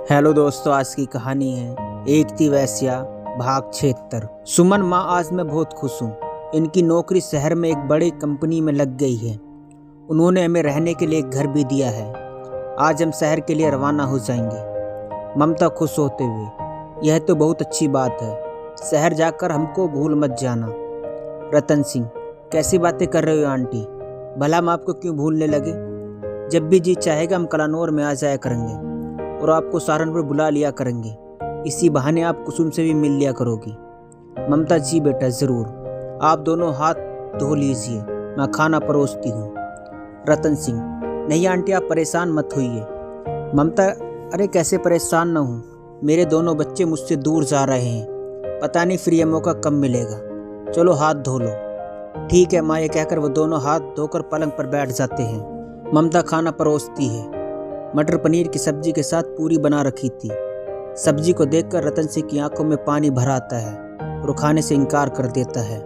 Hello दोस्तों, आज की कहानी है एक थी वैश्या भाग 76। सुमन माँ, आज मैं बहुत खुश हूँ। इनकी नौकरी शहर में एक बड़ी कंपनी में लग गई है। उन्होंने हमें रहने के लिए एक घर भी दिया है। आज हम शहर के लिए रवाना हो जाएंगे। ममता खुश होते हुए, यह तो बहुत अच्छी बात है। शहर जाकर हमको भूल मत जाना। रतन सिंह, कैसी बातें कर रहे हो आंटी? भला हम आपको क्यों भूलने लगे? जब भी जी चाहेगा हम कलानौर में आ जाया करेंगे और आपको सहारनपुर बुला लिया करेंगे। इसी बहाने आप कुसुम से भी मिल लिया करोगी। ममता, जी बेटा ज़रूर। आप दोनों हाथ धो लीजिए, मैं खाना परोसती हूँ। रतन सिंह, नहीं आंटी, आप परेशान मत होइए। ममता, अरे कैसे परेशान न हूँ, मेरे दोनों बच्चे मुझसे दूर जा रहे हैं। पता नहीं फिर यह मौका कब मिलेगा। चलो हाथ धो लो। ठीक है माँ, ये कहकर वो दोनों हाथ धोकर पलंग पर बैठ जाते हैं। ममता खाना परोसती है। मटर पनीर की सब्जी के साथ पूरी बना रखी थी। सब्जी को देखकर रतन सिंह की आंखों में पानी भर आता है और खाने से इनकार कर देता है।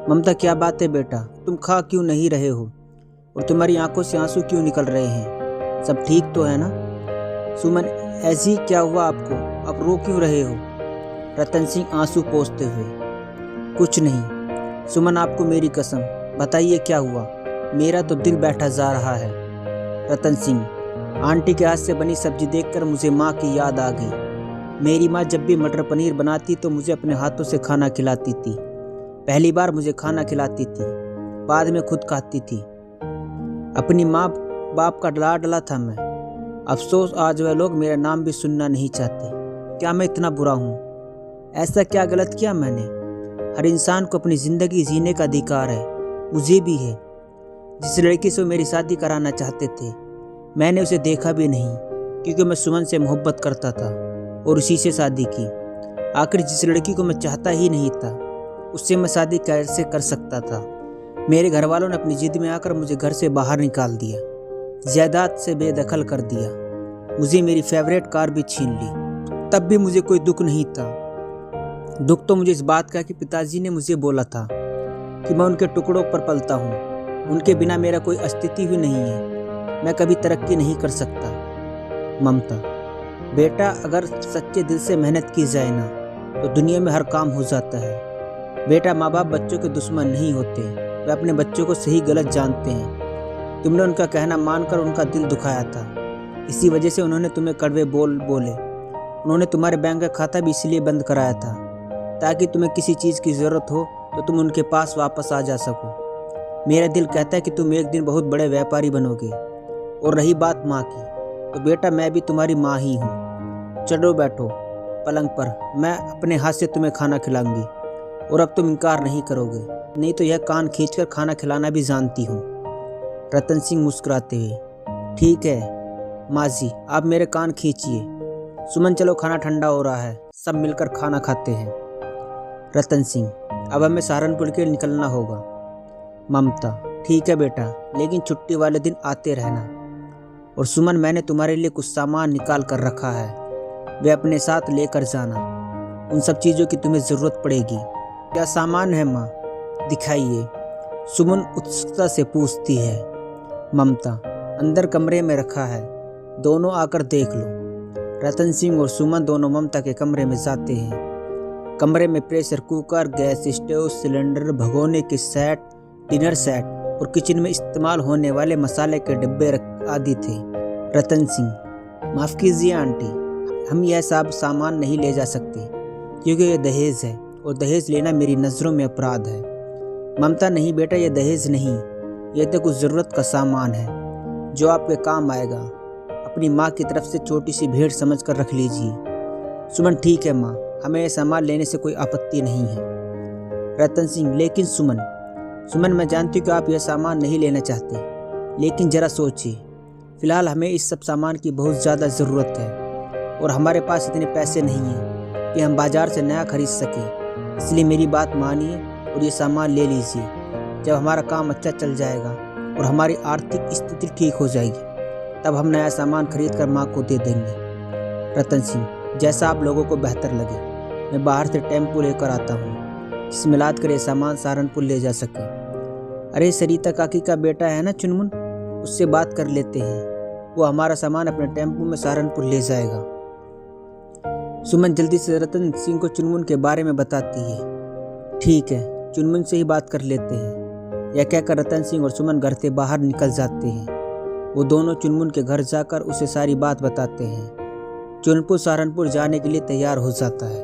ममता, क्या बात है बेटा, तुम खा क्यों नहीं रहे हो और तुम्हारी आंखों से आंसू क्यों निकल रहे हैं? सब ठीक तो है ना? सुमन, ऐसी क्या हुआ आपको? आप रो क्यों रहे हो? रतन सिंह आंसू पोंछते हुए, कुछ नहीं। सुमन, आपको मेरी कसम, बताइए क्या हुआ? मेरा तो दिल बैठा जा रहा है। रतन सिंह, आंटी के हाथ से बनी सब्जी देखकर मुझे माँ की याद आ गई। मेरी माँ जब भी मटर पनीर बनाती तो मुझे अपने हाथों से खाना खिलाती थी। पहली बार मुझे खाना खिलाती थी, बाद में खुद खाती थी। अपनी माँ बाप का लाडला था मैं। अफसोस आज वह लोग मेरा नाम भी सुनना नहीं चाहते। क्या मैं इतना बुरा हूँ? ऐसा क्या गलत किया मैंने? हर इंसान को अपनी ज़िंदगी जीने का अधिकार है, मुझे भी है। जिस लड़की से मेरी शादी कराना चाहते थे, मैंने उसे देखा भी नहीं, क्योंकि मैं सुमन से मोहब्बत करता था और उसी से शादी की। आखिर जिस लड़की को मैं चाहता ही नहीं था, उससे मैं शादी कैसे कर सकता था? मेरे घर वालों ने अपनी जिद में आकर मुझे घर से बाहर निकाल दिया, जायदाद से बेदखल कर दिया, मुझे मेरी फेवरेट कार भी छीन ली। तब भी मुझे कोई दुख नहीं था। दुख तो मुझे इस बात का कि पिताजी ने मुझे बोला था कि मैं उनके टुकड़ों पर पलता हूँ, उनके बिना मेरा कोई अस्तित्व ही नहीं है, मैं कभी तरक्की नहीं कर सकता। ममता, बेटा, अगर सच्चे दिल से मेहनत की जाए ना तो दुनिया में हर काम हो जाता है। बेटा, माँ बाप बच्चों के दुश्मन नहीं होते, वे अपने बच्चों को सही गलत जानते हैं। तुमने उनका कहना मानकर उनका दिल दुखाया था, इसी वजह से उन्होंने तुम्हें कड़वे बोल बोले। उन्होंने तुम्हारे बैंक का खाता भी इसलिए बंद कराया था ताकि तुम्हें किसी चीज़ की ज़रूरत हो तो तुम उनके पास वापस आ जा सको। मेरा दिल कहता है कि तुम एक दिन बहुत बड़े व्यापारी बनोगे। और रही बात माँ की, तो बेटा मैं भी तुम्हारी माँ ही हूँ। चलो बैठो पलंग पर, मैं अपने हाथ से तुम्हें खाना खिलाऊंगी और अब तुम इनकार नहीं करोगे, नहीं तो यह कान खींचकर खाना खिलाना भी जानती हूँ। रतन सिंह मुस्कुराते हुए, ठीक है माँ जी, आप मेरे कान खींचिए। सुमन, चलो खाना ठंडा हो रहा है, सब मिलकर खाना खाते हैं। रतन सिंह, अब हमें सहारनपुर के लिए निकलना होगा। ममता, ठीक है बेटा, लेकिन छुट्टी वाले दिन आते रहना। और सुमन, मैंने तुम्हारे लिए कुछ सामान निकाल कर रखा है, वे अपने साथ लेकर जाना। उन सब चीज़ों की तुम्हें ज़रूरत पड़ेगी। क्या सामान है माँ? दिखाइए। सुमन उत्सुकता से पूछती है। ममता, अंदर कमरे में रखा है, दोनों आकर देख लो। रतन सिंह और सुमन दोनों ममता के कमरे में जाते हैं। कमरे में pressure cooker, gas stove, cylinder, भगोने के सेट, डिनर सेट और किचन में इस्तेमाल होने वाले मसाले के डिब्बे आदि थे। रतन सिंह, माफ़ कीजिए आंटी, हम यह सब सामान नहीं ले जा सकते क्योंकि यह दहेज है और दहेज लेना मेरी नज़रों में अपराध है। ममता, नहीं बेटा, यह दहेज नहीं, यह तो कुछ ज़रूरत का सामान है जो आपके काम आएगा। अपनी माँ की तरफ से छोटी सी भेंट समझ कर रख लीजिए। सुमन, ठीक है माँ, हमें यह सामान लेने से कोई आपत्ति नहीं है। रतन सिंह, लेकिन सुमन, मैं जानती हूँ कि आप यह सामान नहीं लेना चाहते, लेकिन ज़रा सोचिए, फ़िलहाल हमें इस सब सामान की बहुत ज़्यादा ज़रूरत है और हमारे पास इतने पैसे नहीं हैं कि हम बाज़ार से नया खरीद सकें। इसलिए मेरी बात मानिए और ये सामान ले लीजिए। जब हमारा काम अच्छा चल जाएगा और हमारी आर्थिक स्थिति ठीक हो जाएगी, तब हम नया सामान खरीद कर माँ को दे देंगे। रतन सिंह, जैसा आप लोगों को बेहतर लगे, मैं बाहर से टेम्पो लेकर आता हूँ जिसमें लाद कर ये सामान सहारनपुर ले जा सके। अरे सरिता काकी का बेटा है ना चुनमुन, उससे बात कर लेते हैं, वो हमारा सामान अपने टेम्पो में सहारनपुर ले जाएगा। सुमन जल्दी से रतन सिंह को चुनमुन के बारे में बताती है। ठीक है, चुनमुन से ही बात कर लेते हैं। यह कहकर रतन सिंह और सुमन घर से बाहर निकल जाते हैं। वो दोनों चुनमुन के घर जाकर उसे सारी बात बताते हैं। चुनपुर सहारनपुर जाने के लिए तैयार हो जाता है।